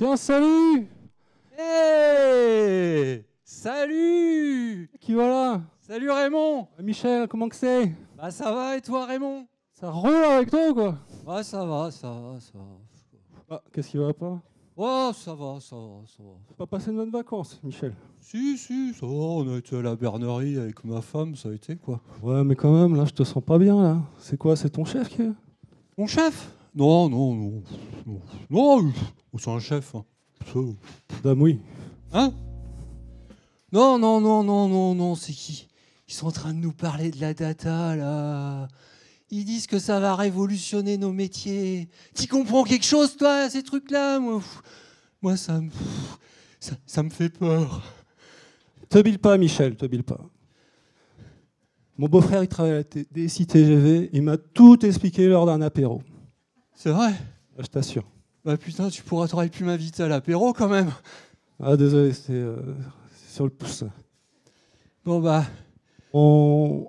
Tiens, salut! Hey! Salut! Qui voilà? Salut Raymond! Michel, comment que c'est? Bah ça va et toi Raymond? Ça roule avec toi ou quoi? Ouais ça va, ça va. Ah, qu'est-ce qui va pas? Ouais ça va. T'as pas passé de bonnes vacances, Michel? Si, ça va, on a été à la bernerie avec ma femme, ça a été quoi. Ouais, mais quand même, là, je te sens pas bien, là. C'est quoi, c'est ton chef qui est? Mon chef? Non, c'est un chef. Hein. Dame, oui. Hein? Non, c'est qui? Ils sont en train de nous parler de la data, là. Ils disent que ça va révolutionner nos métiers. T'y comprends quelque chose, toi, ces trucs-là? Moi ça me fait peur. Te bile pas, Michel, te bile pas. Mon beau-frère, il travaille à la DSI TGV. Il m'a tout expliqué lors d'un apéro. C'est vrai? Je t'assure. Bah putain, t'aurais pu m'inviter à l'apéro, quand même. Ah, désolé, c'est sur le pouce. Bon, bah... On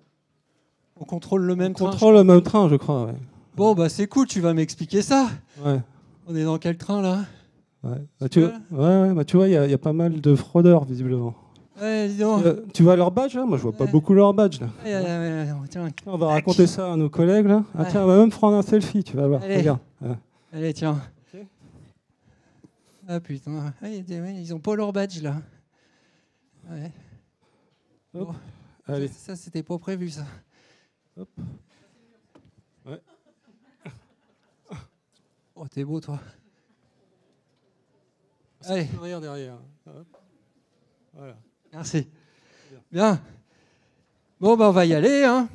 contrôle le même train. On contrôle le même train, je crois, ouais. Bon, bah c'est cool, tu vas m'expliquer ça. Ouais. On est dans quel train, là? Ouais. Bah, tu vois, il y a pas mal de fraudeurs, visiblement. Ouais, dis donc. Tu vois leur badge, là? Moi, je vois pas beaucoup leur badge, là. Tiens. On va raconter ça à nos collègues, là. Ah, tiens, on va même prendre un selfie, tu vas voir. Allez. Regarde. Allez, tiens. Okay. Ah, putain. Ils ont pas leur badge, là. Ouais. Hop. Bon. Allez. Ça, c'était pas prévu, ça. Hop. Ouais. Oh, t'es beau, toi. Allez. Derrière. Hop. Voilà. Merci. Bien. Bon, bah, on va y aller, hein.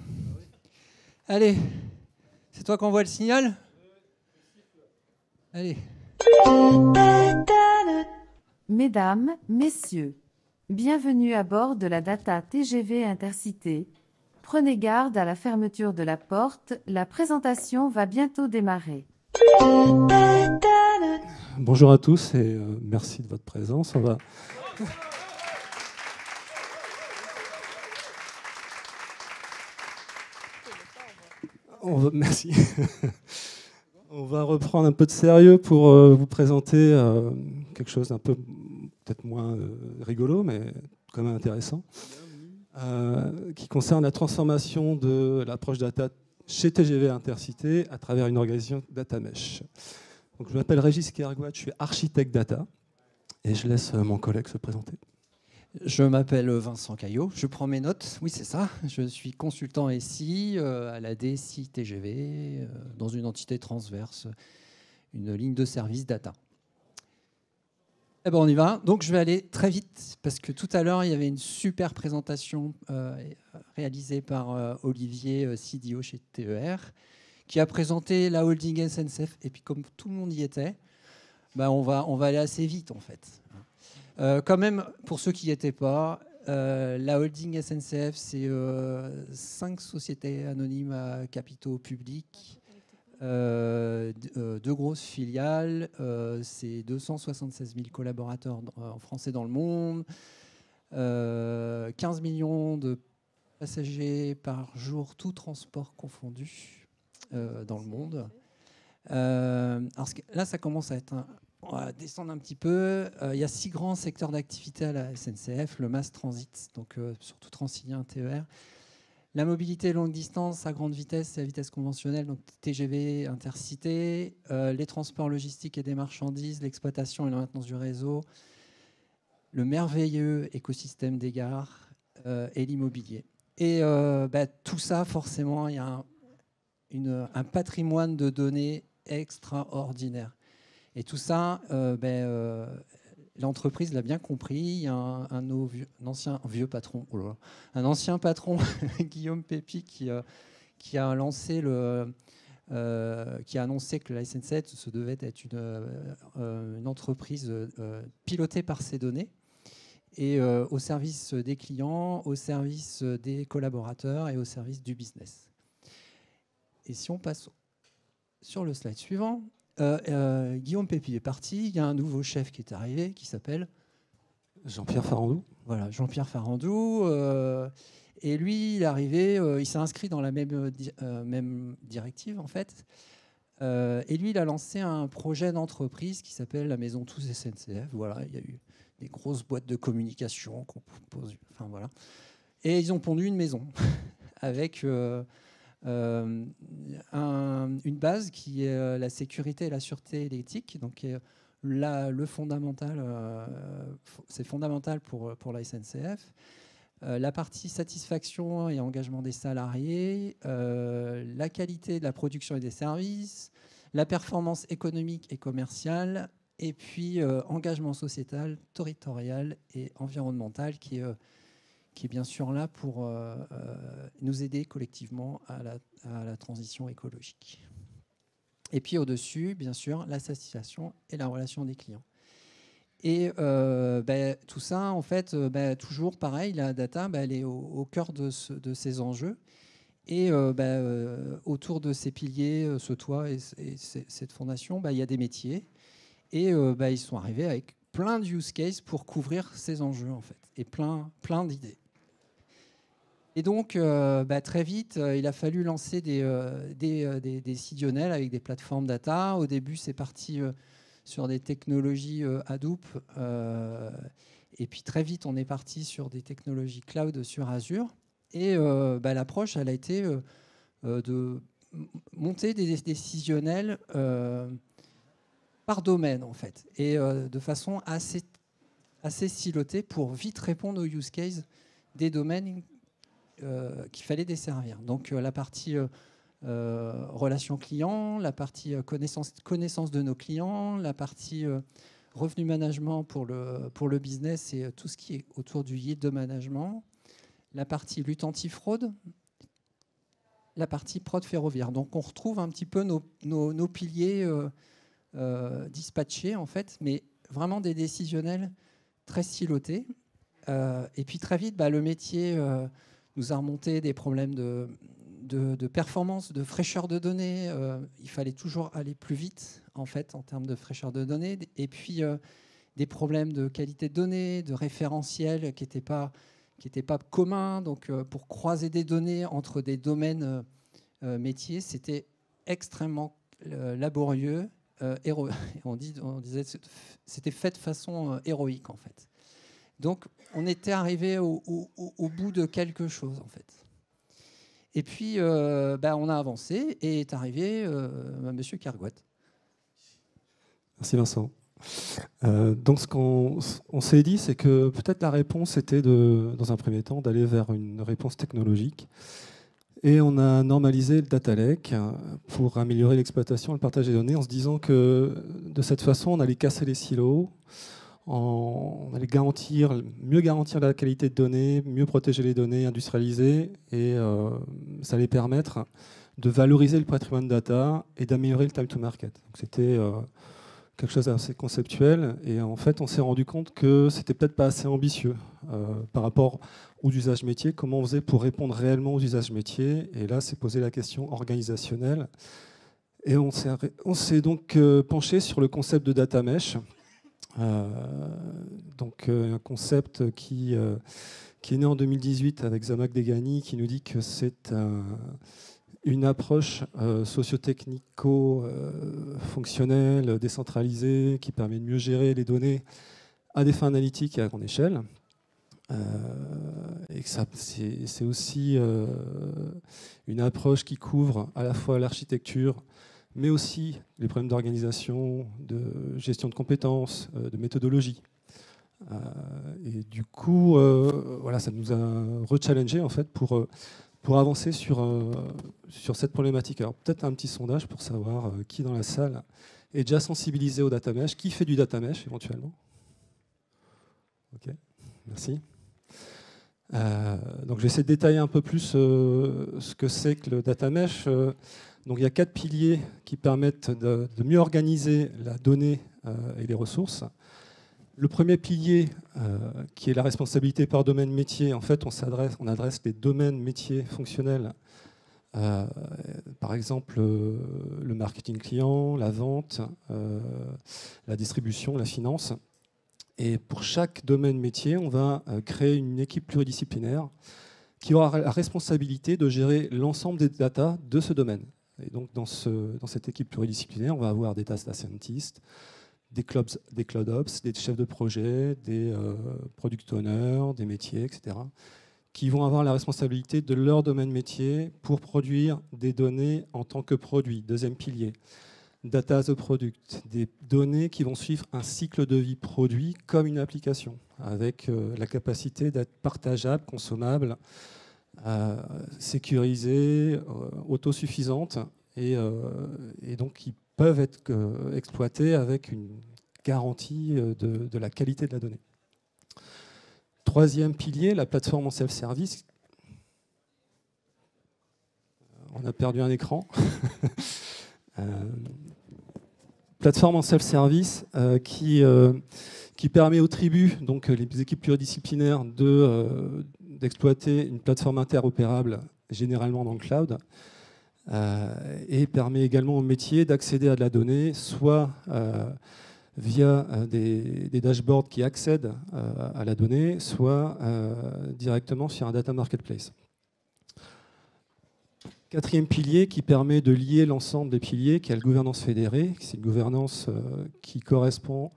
Allez. C'est toi qui envoie le signal? Allez. Mesdames, Messieurs, bienvenue à bord de la Data TGV Intercité. Prenez garde à la fermeture de la porte, la présentation va bientôt démarrer. Bonjour à tous et merci de votre présence. Merci. On va reprendre un peu de sérieux pour vous présenter quelque chose d'un peu peut-être moins rigolo, mais quand même intéressant, qui concerne la transformation de l'approche data chez TGV Intercité à travers une organisation DataMesh. Donc, je m'appelle Régis Kergouat, je suis architecte data et je laisse mon collègue se présenter. Je m'appelle Vincent Caillot, je prends mes notes, oui c'est ça, je suis consultant SI à la DSI TGV dans une entité transverse, une ligne de service data. Eh ben on y va, donc je vais aller très vite parce que tout à l'heure il y avait une super présentation réalisée par Olivier, CDO chez TER, qui a présenté la holding SNCF et puis comme tout le monde y était, ben on va aller assez vite en fait. Quand même, pour ceux qui n'y étaient pas, la holding SNCF, c'est 5 sociétés anonymes à capitaux publics, 2 grosses filiales, c'est 276 000 collaborateurs en France et dans le monde, 15 millions de passagers par jour, tout transport confondu dans le monde. Alors là, ça commence à être on va descendre un petit peu. Il y a 6 grands secteurs d'activité à la SNCF. Le mass transit, donc surtout Transilien, TER. La mobilité longue distance à grande vitesse et à vitesse conventionnelle, donc TGV, Intercité. Les transports logistiques et des marchandises, l'exploitation et la maintenance du réseau. Le merveilleux écosystème des gares et l'immobilier. Et tout ça, forcément, il y a un patrimoine de données extraordinaire. Et tout ça, l'entreprise l'a bien compris. Il y a un ancien vieux patron, un ancien patron, Guillaume Pépi, qui a annoncé que la SNCF se devait être une entreprise pilotée par ses données et au service des clients, au service des collaborateurs et au service du business. Et si on passe sur le slide suivant, Guillaume Pépi est parti, il y a un nouveau chef qui est arrivé qui s'appelle Jean-Pierre Farandou. Voilà, Jean-Pierre Farandou. Et lui, il est arrivé, il s'est inscrit dans la même directive en fait. Et lui, il a lancé un projet d'entreprise qui s'appelle la Maison Tous SNCF. Voilà, il y a eu des grosses boîtes de communication qu'on pose. Enfin voilà. Et ils ont pondu une maison avec une base qui est la sécurité et la sûreté électrique. Donc là, le fondamental, c'est fondamental pour la SNCF. La partie satisfaction et engagement des salariés, la qualité de la production et des services, la performance économique et commerciale, et puis engagement sociétal, territorial et environnemental qui est bien sûr là pour nous aider collectivement à la transition écologique. Et puis au-dessus, bien sûr, la satisfaction et la relation des clients. Et tout ça, en fait, toujours pareil, la data, elle est au cœur de ces enjeux. Et autour de ces piliers, ce toit et cette fondation, il y a des métiers. Et ils sont arrivés avec plein de use cases pour couvrir ces enjeux, en fait, et plein d'idées. Et donc, très vite, il a fallu lancer des décisionnels avec des plateformes data. Au début, c'est parti sur des technologies Hadoop. Et puis très vite, on est parti sur des technologies cloud sur Azure. Et l'approche, elle a été de monter des décisionnels par domaine, en fait, et de façon assez silotée pour vite répondre aux use cases des domaines qu'il fallait desservir. Donc la partie relation client, la partie connaissance de nos clients, la partie revenu management pour le business et tout ce qui est autour du yield de management, la partie lutte anti-fraude, la partie prod ferroviaire. Donc on retrouve un petit peu nos piliers dispatchés en fait, mais vraiment des décisionnels très silotés. Et puis très vite, le métier nous a remonté des problèmes de performance, de fraîcheur de données. Il fallait toujours aller plus vite en fait en termes de fraîcheur de données. Et puis des problèmes de qualité de données, de référentiel qui n'étaient pas communs. Donc pour croiser des données entre des domaines métiers, c'était extrêmement laborieux. On disait c'était fait de façon héroïque en fait. Donc on était arrivé au bout de quelque chose en fait. Et puis on a avancé et est arrivé Monsieur Kergouat. Merci Vincent. Donc ce qu'on s'est dit, c'est que peut-être la réponse était dans un premier temps d'aller vers une réponse technologique. Et on a normalisé le data lake pour améliorer l'exploitation et le partage des données en se disant que de cette façon, on allait casser les silos, on allait mieux garantir la qualité de données, mieux protéger les données, industrialiser, et ça allait permettre de valoriser le patrimoine data et d'améliorer le time to market. Donc c'était quelque chose d'assez conceptuel, et en fait on s'est rendu compte que c'était peut-être pas assez ambitieux par rapport aux usages métiers, comment on faisait pour répondre réellement aux usages métiers, et là c'est posé la question organisationnelle, et on s'est donc penché sur le concept de data mesh, donc un concept qui est né en 2018 avec Zhamak Dehghani, qui nous dit que c'est une approche socio-technico-fonctionnelle, décentralisée, qui permet de mieux gérer les données à des fins analytiques et à grande échelle. Et que c'est aussi une approche qui couvre à la fois l'architecture, mais aussi les problèmes d'organisation, de gestion de compétences, de méthodologie. Et du coup, voilà, ça nous a rechallengé en fait pour avancer sur cette problématique. Alors peut-être un petit sondage pour savoir qui dans la salle est déjà sensibilisé au data mesh, qui fait du data mesh éventuellement. Ok, merci. Donc je vais essayer de détailler un peu plus ce que c'est que le data mesh. Donc il y a 4 piliers qui permettent de mieux organiser la donnée et les ressources. Le premier pilier, qui est la responsabilité par domaine métier, en fait, on adresse les domaines métiers fonctionnels, par exemple le marketing client, la vente, la distribution, la finance. Et pour chaque domaine métier, on va créer une équipe pluridisciplinaire qui aura la responsabilité de gérer l'ensemble des datas de ce domaine. Et donc dans cette équipe pluridisciplinaire, on va avoir des data scientists, des cloud ops, des chefs de projet, des product owners, des métiers, etc., qui vont avoir la responsabilité de leur domaine métier pour produire des données en tant que produit. Deuxième pilier, data as a product, des données qui vont suivre un cycle de vie produit comme une application, avec la capacité d'être partageable, consommable, sécurisée, autosuffisante, et donc qui peuvent être exploitées avec une garantie de la qualité de la donnée. Troisième pilier, la plateforme en self-service. On a perdu un écran. Plateforme en self-service qui permet aux tribus, donc les équipes pluridisciplinaires, d'exploiter une plateforme interopérable, généralement dans le cloud, et permet également aux métiers d'accéder à de la donnée, soit via des dashboards qui accèdent à la donnée, soit directement sur un data marketplace. Quatrième pilier qui permet de lier l'ensemble des piliers, qui est la gouvernance fédérée. C'est une gouvernance qui correspond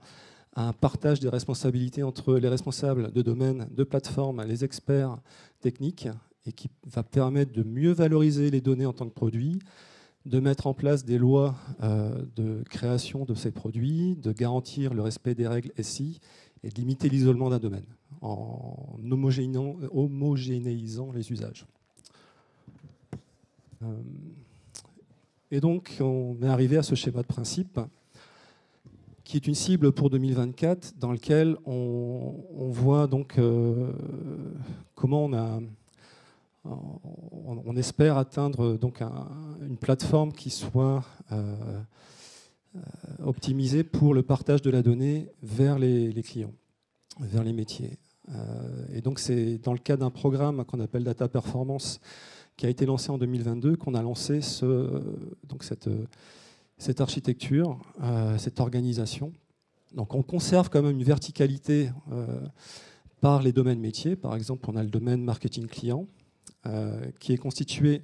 à un partage des responsabilités entre les responsables de domaine, de plateforme, les experts techniques, et qui va permettre de mieux valoriser les données en tant que produits, de mettre en place des lois de création de ces produits, de garantir le respect des règles SI et de limiter l'isolement d'un domaine en homogénéisant les usages. Et donc, on est arrivé à ce schéma de principe qui est une cible pour 2024 dans lequel on voit donc comment on espère atteindre donc une plateforme qui soit optimisée pour le partage de la donnée vers les clients, vers les métiers. Et donc c'est dans le cadre d'un programme qu'on appelle Data Performance qui a été lancé en 2022 qu'on a lancé cette architecture, cette organisation. Donc on conserve quand même une verticalité par les domaines métiers. Par exemple, on a le domaine marketing client, qui est constitué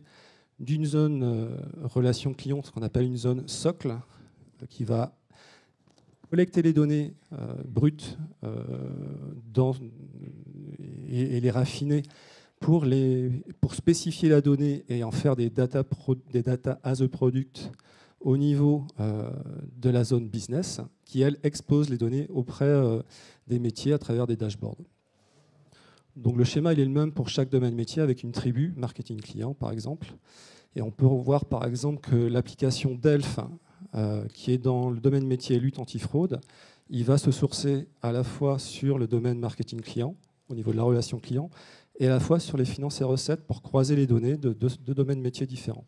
d'une zone relation client, ce qu'on appelle une zone socle, qui va collecter les données brutes et les raffiner pour spécifier la donnée et en faire des data as a product au niveau de la zone business, qui, elle, expose les données auprès des métiers à travers des dashboards. Donc le schéma il est le même pour chaque domaine métier avec une tribu, marketing client par exemple. Et on peut voir par exemple que l'application DELF, qui est dans le domaine métier lutte antifraude, il va se sourcer à la fois sur le domaine marketing client, au niveau de la relation client, et à la fois sur les finances et recettes pour croiser les données de deux domaines métiers différents.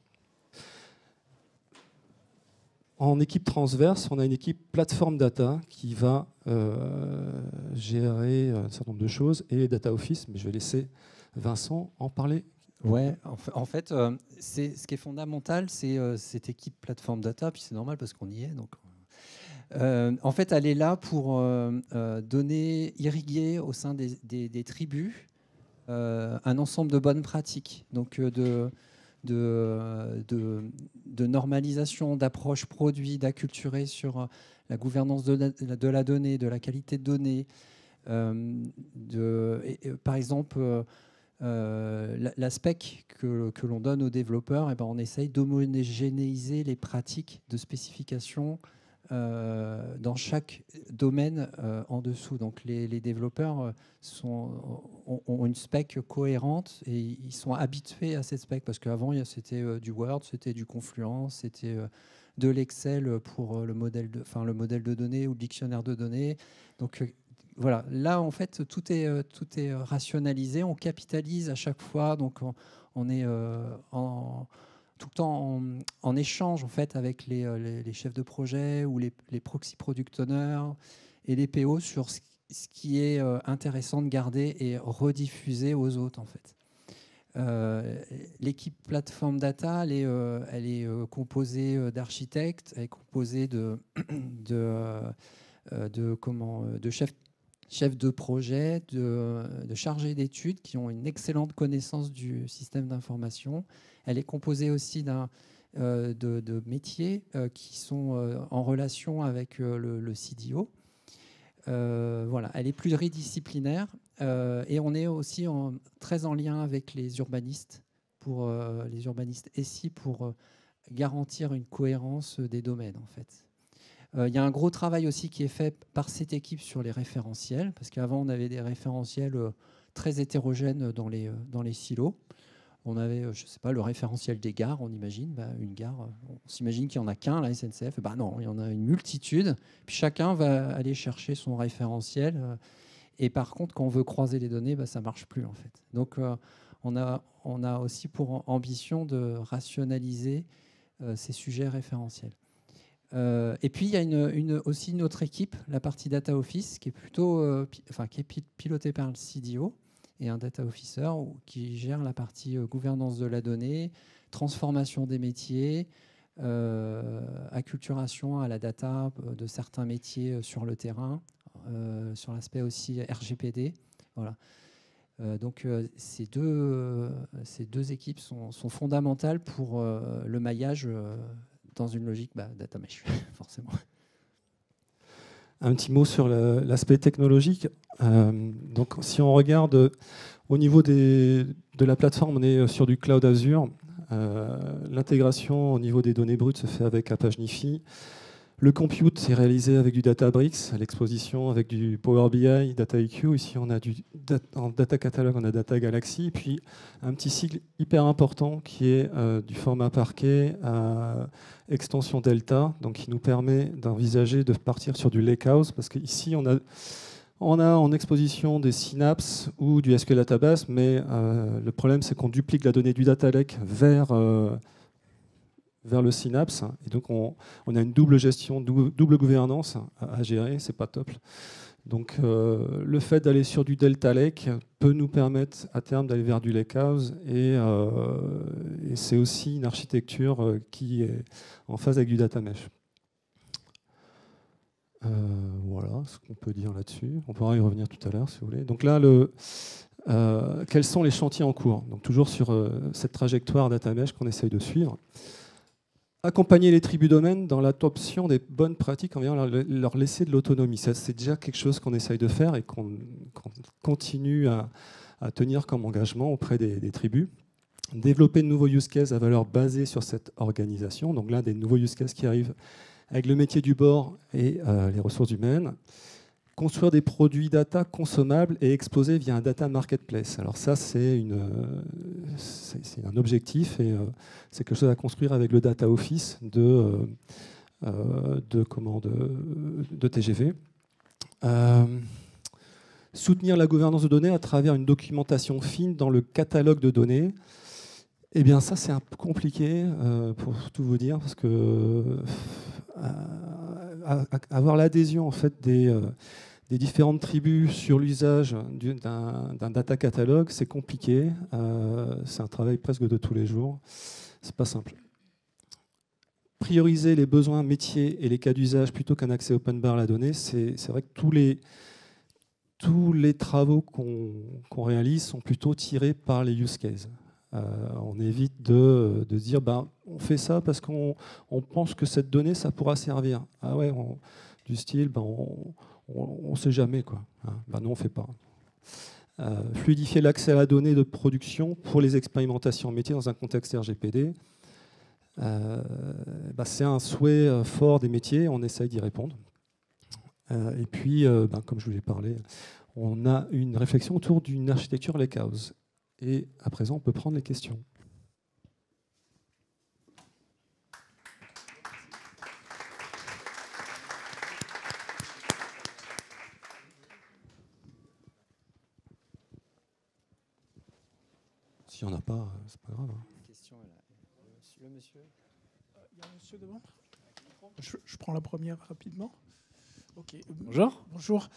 En équipe transverse, on a une équipe plateforme data qui va gérer un certain nombre de choses et les data office, mais je vais laisser Vincent en parler. Ouais, en fait, ce qui est fondamental, c'est cette équipe plateforme data, puis c'est normal parce qu'on y est. Donc, en fait, elle est là pour irriguer au sein des tribus un ensemble de bonnes pratiques, donc de normalisation, d'approche produit, d'acculturer sur la gouvernance de la donnée, de la qualité de données. Par exemple, la spec que l'on donne aux développeurs, on essaye d'homogénéiser les pratiques de spécification dans chaque domaine en dessous. Donc les développeurs ont une spec cohérente et ils sont habitués à cette spec parce qu'avant c'était du Word, c'était du Confluence, c'était de l'Excel pour le modèle de données ou le dictionnaire de données. Donc voilà, là en fait tout est rationalisé, on capitalise à chaque fois, donc on est tout le temps en échange en fait avec les chefs de projet ou les proxy product owners et les PO sur ce qui est intéressant de garder et rediffuser aux autres en fait. L'équipe plateforme data, elle est composée d'architectes, elle est composée de chefs de projet, de chargés d'études qui ont une excellente connaissance du système d'information. Elle est composée aussi de métiers qui sont en relation avec le CDO. Voilà, elle est pluridisciplinaire et on est aussi très en lien avec les urbanistes SI pour garantir une cohérence des domaines en fait. Il y a un gros travail aussi qui est fait par cette équipe sur les référentiels, parce qu'avant on avait des référentiels très hétérogènes dans les silos. On avait, je ne sais pas, le référentiel des gares, on imagine, une gare, on s'imagine qu'il n'y en a qu'un, la SNCF. Non, il y en a une multitude. Puis chacun va aller chercher son référentiel. Et par contre, quand on veut croiser les données, ça ne marche plus en fait. Donc on a aussi pour ambition de rationaliser ces sujets référentiels. Et puis il y a aussi une autre équipe, la partie Data Office, qui est plutôt, qui est pilotée par le CDO et un Data Officer qui gère la partie gouvernance de la donnée, transformation des métiers, acculturation à la data de certains métiers sur le terrain, sur l'aspect aussi RGPD. Voilà. Donc ces deux équipes sont fondamentales pour le maillage dans une logique data mesh, forcément. Un petit mot sur l'aspect technologique. Donc, si on regarde au niveau de la plateforme, on est sur du cloud Azure. L'intégration au niveau des données brutes se fait avec Apache Nifi. Le compute est réalisé avec du Databricks, l'exposition avec du Power BI, DataIQ. Ici, on a en Data Catalog, on a Data Galaxy. Et puis, un petit cycle hyper important qui est du format parquet à extension Delta, donc qui nous permet d'envisager de partir sur du Lakehouse, parce qu'ici, on a en exposition des synapses ou du SQL Database, mais le problème, c'est qu'on duplique la donnée du Data Lake vers le synapse. Et donc, on a une double gestion, double gouvernance à gérer. C'est pas top. Donc, le fait d'aller sur du Delta Lake peut nous permettre à terme d'aller vers du Lakehouse. Et c'est aussi une architecture qui est en phase avec du data mesh. Voilà ce qu'on peut dire là-dessus. On pourra y revenir tout à l'heure si vous voulez. Donc là, quels sont les chantiers en cours? Donc toujours sur cette trajectoire data mesh qu'on essaye de suivre. Accompagner les tribus domaines dans l'adoption des bonnes pratiques en venant leur laisser de l'autonomie. Ça, c'est déjà quelque chose qu'on essaye de faire et qu'on continue à tenir comme engagement auprès des tribus. Développer de nouveaux use cases à valeur basée sur cette organisation. Donc là, des nouveaux use cases qui arrivent avec le métier du bord et les ressources humaines. Construire des produits data consommables et exposés via un data marketplace. Alors ça, c'est un objectif et c'est quelque chose à construire avec le data office de TGV. Soutenir la gouvernance de données à travers une documentation fine dans le catalogue de données. Eh bien ça, c'est un peu compliqué pour tout vous dire, parce que avoir l'adhésion en fait des différentes tribus sur l'usage d'un data catalogue, c'est compliqué. C'est un travail presque de tous les jours. C'est pas simple. Prioriser les besoins métiers et les cas d'usage plutôt qu'un accès open bar à la donnée, c'est vrai que tous les travaux qu'on réalise sont plutôt tirés par les use cases. On évite de dire on fait ça parce qu'on pense que cette donnée, ça pourra servir. Ah ouais, du style, on ne sait jamais, quoi. Non, on ne fait pas. Fluidifier l'accès à la donnée de production pour les expérimentations métiers dans un contexte RGPD. C'est un souhait fort des métiers, on essaye d'y répondre. Et puis, comme je vous ai parlé, on a une réflexion autour d'une architecture Lakehouse. Et à présent, on peut prendre les questions. S'il n'y en a pas, c'est pas grave. Question, le monsieur. Il y a un monsieur devant. Je prends la première rapidement. Ok. Bonjour. Bonjour.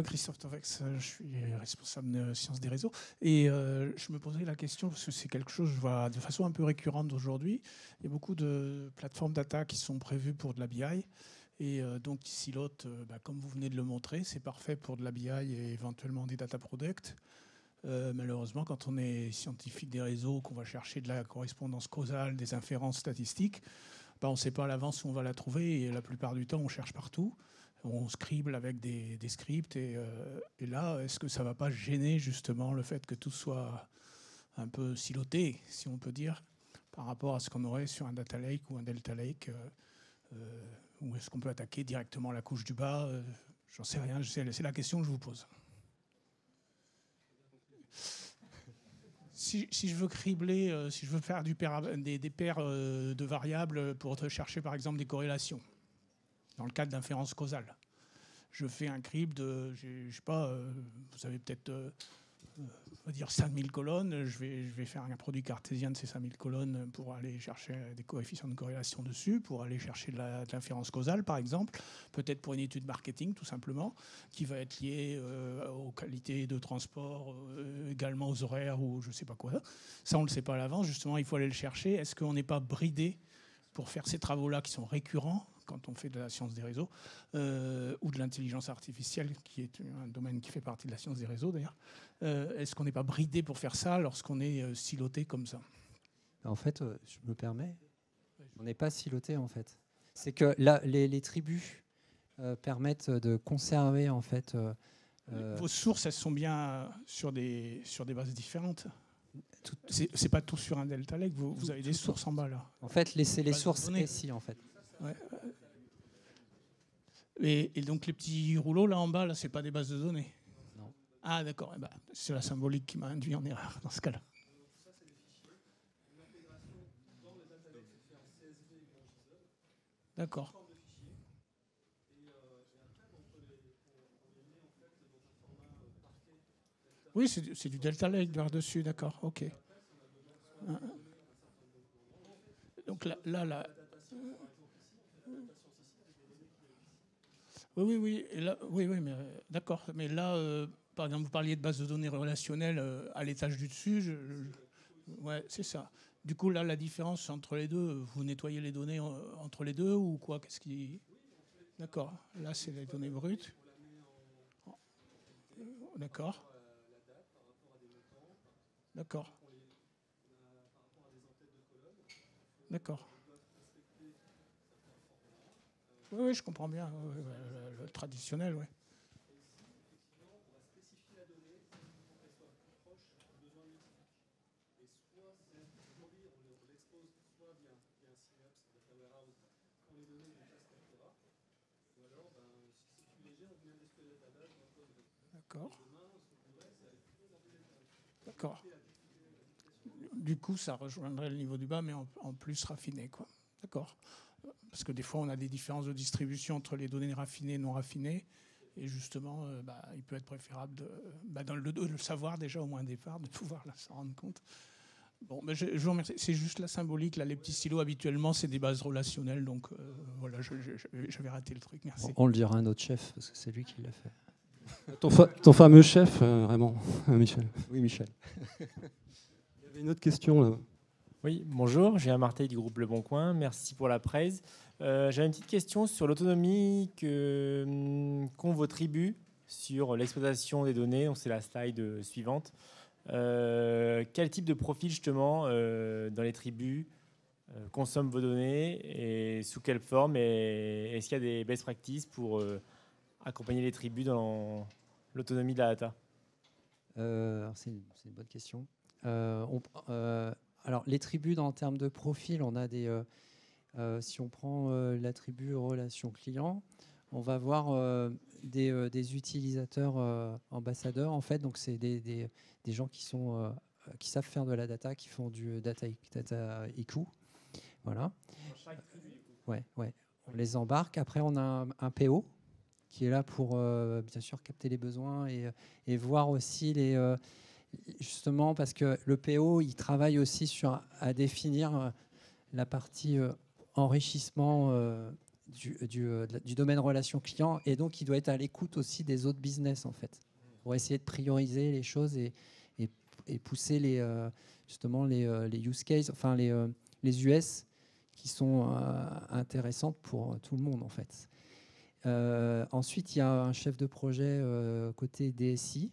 Christophe Tovex, je suis responsable de sciences des réseaux. Et je me posais la question, parce que c'est quelque chose que je vois de façon un peu récurrente aujourd'hui. Il y a beaucoup de plateformes data qui sont prévues pour de la BI. Et donc, Silote, comme vous venez de le montrer, c'est parfait pour de la BI et éventuellement des data products. Malheureusement, quand on est scientifique des réseaux, qu'on va chercher de la correspondance causale, des inférences statistiques, on ne sait pas à l'avance où on va la trouver. Et la plupart du temps, on cherche partout. On scribe avec des scripts. Et là, est-ce que ça ne va pas gêner justement le fait que tout soit un peu siloté, si on peut dire, par rapport à ce qu'on aurait sur un data lake ou un delta lake, ou est-ce qu'on peut attaquer directement la couche du bas? J'en sais rien, c'est la question que je vous pose. Si je veux cribler, si je veux faire des paires de variables pour chercher par exemple des corrélations, dans le cadre d'inférence causale, je fais un crible de, je sais pas, vous avez peut-être, on va dire 5000 colonnes, je vais faire un produit cartésien de ces 5000 colonnes pour aller chercher des coefficients de corrélation dessus, pour aller chercher de l'inférence causale par exemple, peut-être pour une étude marketing tout simplement, qui va être liée aux qualités de transport, également aux horaires ou je ne sais pas quoi. Ça on ne le sait pas à l'avance, justement il faut aller le chercher. Est-ce qu'on n'est pas bridé pour faire ces travaux-là qui sont récurrents quand on fait de la science des réseaux, ou de l'intelligence artificielle, qui est un domaine qui fait partie de la science des réseaux d'ailleurs. Est-ce qu'on n'est pas bridé pour faire ça lorsqu'on est siloté comme ça? En fait, je me permets, on n'est pas siloté en fait. C'est que là, les tribus permettent de conserver en fait. Vos sources, elles sont bien sur des bases différentes. C'est pas tout sur un delta lake. Vous avez des sources en bas là. En fait, c'est les sources ici en fait. Ouais. Et donc les petits rouleaux là en bas, là, c'est pas des bases de données. Non. Ah d'accord. C'est la symbolique qui m'a induit en erreur dans ce cas-là. D'accord. Oui, c'est du delta lake là-dessus, d'accord. Ok. Donc là. Oui, et là, oui, mais d'accord. Mais là, par exemple, vous parliez de base de données relationnelles à l'étage du dessus. Ouais, c'est ça. Du coup, là, la différence entre les deux, vous nettoyez les données entre les deux ou quoi? Qu'est-ce qui... D'accord. Là, c'est les données brutes. D'accord. D'accord. D'accord. Oui, je comprends bien. Oui, le traditionnel, oui. D'accord. D'accord. Du coup, ça rejoindrait le niveau du bas, mais en plus raffiné, quoi. D'accord. Parce que des fois, on a des différences de distribution entre les données raffinées et non raffinées. Et justement, il peut être préférable de le savoir déjà au moins départ, de pouvoir s'en rendre compte. Bon, je vous remercie. C'est juste la symbolique. Là, les petits stylos, habituellement, c'est des bases relationnelles. Donc, voilà, j'avais raté le truc. Merci. On le dira à un autre chef, parce que c'est lui qui l'a fait. Ton fameux chef, vraiment, Michel. Oui, Michel. Il y avait une autre question là. Oui, bonjour, Julien Martel du groupe Le Bon Coin. Merci pour la presse. J'avais une petite question sur l'autonomie qu'ont vos tribus sur l'exploitation des données. Donc, c'est la slide suivante. Quel type de profil, justement, dans les tribus consomme vos données et sous quelle forme? Et est-ce qu'il y a des best practices pour accompagner les tribus dans l'autonomie de la data? C'est une bonne question. Alors, les tribus, en termes de profil, on a des... si on prend la tribu relation client, on va voir des utilisateurs ambassadeurs, en fait. Donc, c'est des gens qui savent faire de la data, qui font du data IQ. Voilà. Ouais. On les embarque. Après, on a un PO qui est là pour, bien sûr, capter les besoins et voir aussi justement, parce que le PO, il travaille aussi à définir la partie enrichissement du domaine relation client, et donc il doit être à l'écoute aussi des autres business en fait, pour essayer de prioriser les choses et pousser justement les use cases, enfin les US qui sont intéressantes pour tout le monde en fait. Ensuite, il y a un chef de projet côté DSI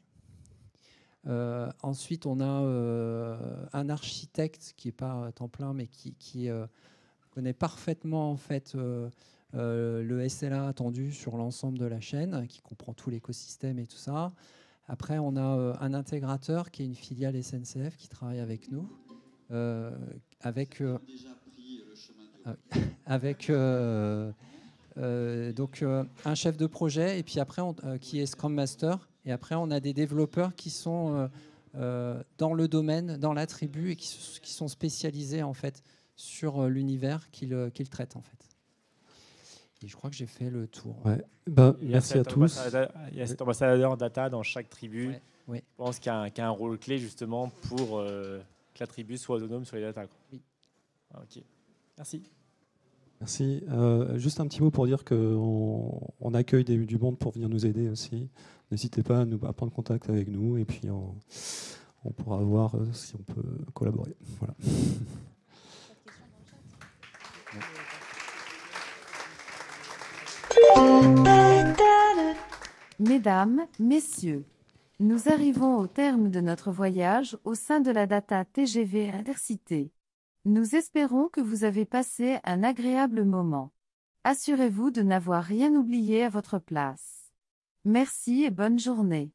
Ensuite, on a un architecte qui n'est pas à temps plein, mais qui connaît parfaitement en fait, le SLA attendu sur l'ensemble de la chaîne, qui comprend tout l'écosystème et tout ça. Après, on a un intégrateur qui est une filiale SNCF qui travaille avec nous, avec donc un chef de projet, et puis après qui est Scrum Master, et après on a des développeurs qui sont dans le domaine, dans la tribu, et qui sont spécialisés en fait sur l'univers qu'ils traitent en fait. Et je crois que j'ai fait le tour. Ouais. Merci à tous. Il y a cet ambassadeur data dans chaque tribu. Ouais. Je pense qu'il y a un rôle clé justement pour que la tribu soit autonome sur les data. Oui. Ok. Merci. Merci. Juste un petit mot pour dire qu'on accueille du monde pour venir nous aider aussi. N'hésitez pas à prendre contact avec nous et puis on pourra voir si on peut collaborer. Voilà. Mesdames, Messieurs, nous arrivons au terme de notre voyage au sein de la Data TGV Intercité. Nous espérons que vous avez passé un agréable moment. Assurez-vous de n'avoir rien oublié à votre place. Merci et bonne journée.